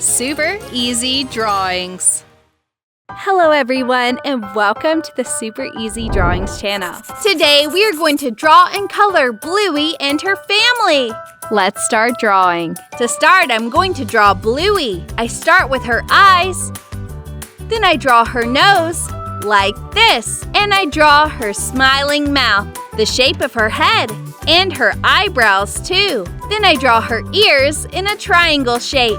Super Easy Drawings. Hello everyone and welcome to the Super Easy Drawings channel. Today we are going to draw and color Bluey and her family. Let's start drawing. To start, I'm going to draw Bluey. I start with her eyes, then I draw her nose like this, and I draw her smiling mouth, the shape of her head, and her eyebrows too. Then I draw her ears in a triangle shape.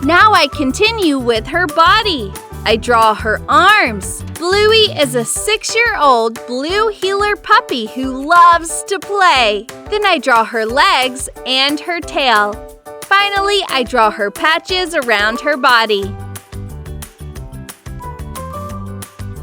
Now I continue with her body. I draw her arms. Bluey is a 6-year-old blue heeler puppy who loves to play. Then I draw her legs and her tail. Finally, I draw her patches around her body.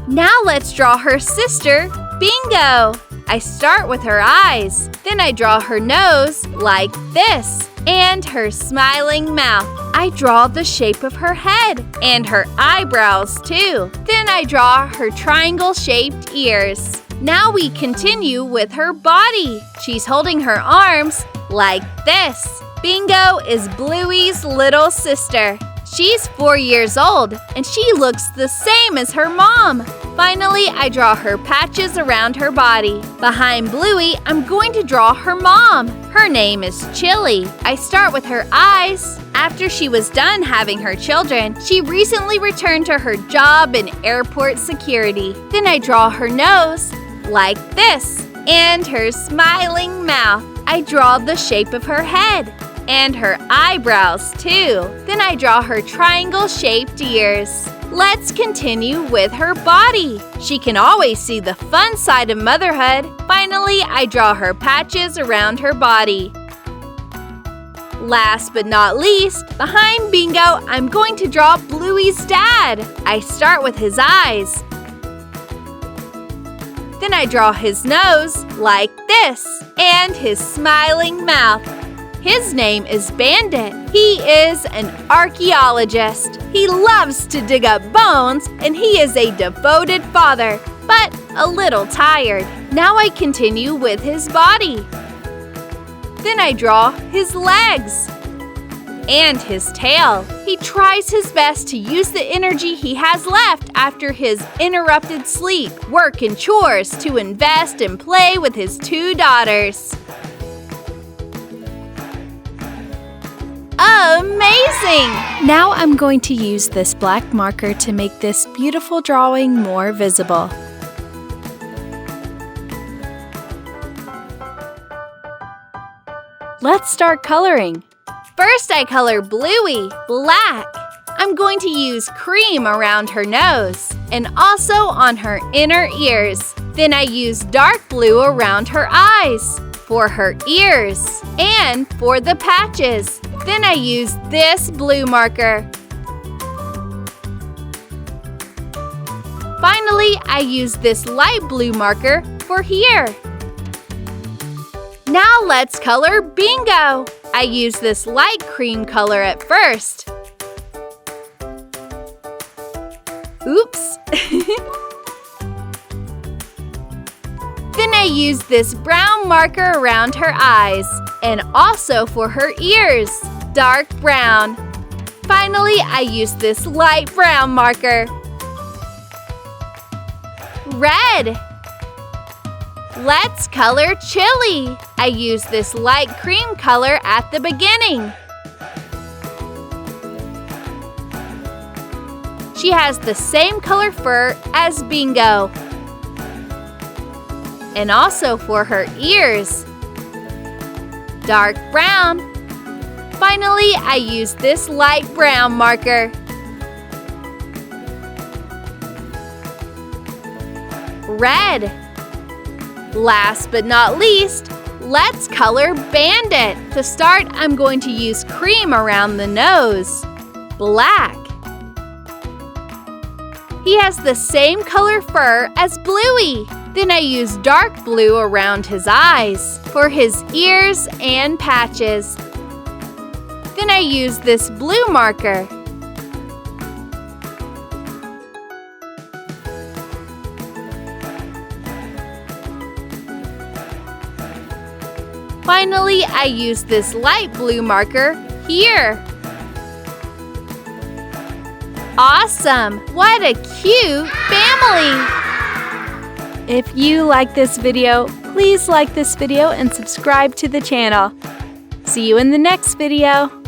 Now let's draw her sister, Bingo. I start with her eyes. Then I draw her nose like this and her smiling mouth. I draw the shape of her head and her eyebrows too. Then I draw her triangle-shaped ears. Now we continue with her body. She's holding her arms like this. Bingo is Bluey's little sister. She's 4 years old and she looks the same as her mom. Finally, I draw her patches around her body. Behind Bluey, I'm going to draw her mom. Her name is Chilli. I start with her eyes. After she was done having her children, she recently returned to her job in airport security. Then I draw her nose like this and her smiling mouth. I draw the shape of her head and her eyebrows too. Then I draw her triangle-shaped ears. Let's continue with her body. She can always see the fun side of motherhood. Finally, I draw her patches around her body. Last but not least, behind Bingo, I'm going to draw Bluey's dad. I start with his eyes. Then I draw his nose like this and his smiling mouth. His name is Bandit. He is an archaeologist. He loves to dig up bones and he is a devoted father, but a little tired. Now I continue with his body. Then I draw his legs and his tail. He tries his best to use the energy he has left after his interrupted sleep, work, and chores to invest and play with his 2 daughters. Amazing! Now I'm going to use this black marker to make this beautiful drawing more visible. Let's start coloring. First, I color Bluey black. I'm going to use cream around her nose and also on her inner ears. Then I use dark blue around her eyes, for her ears, and for the patches. Then I use this blue marker. Finally, I use this light blue marker for here. Now let's color Bingo. I use this light cream color at first. Oops! Then I use this brown marker around her eyes and also for her ears, dark brown. Finally, I use this light brown marker. Red. Let's color Chilli. I use this light cream color at the beginning. She has the same color fur as Bingo. And also for her ears, dark brown. Finally, I use this light brown marker. Red. Last but not least, let's color Bandit. To start, I'm going to use cream around the nose, black. He has the same color fur as Bluey. Then I use dark blue around his eyes, for his ears and patches. Then I use this blue marker. Finally, I use this light blue marker here. Awesome! What a cute family! If you like this video, please like this video and subscribe to the channel. See you in the next video.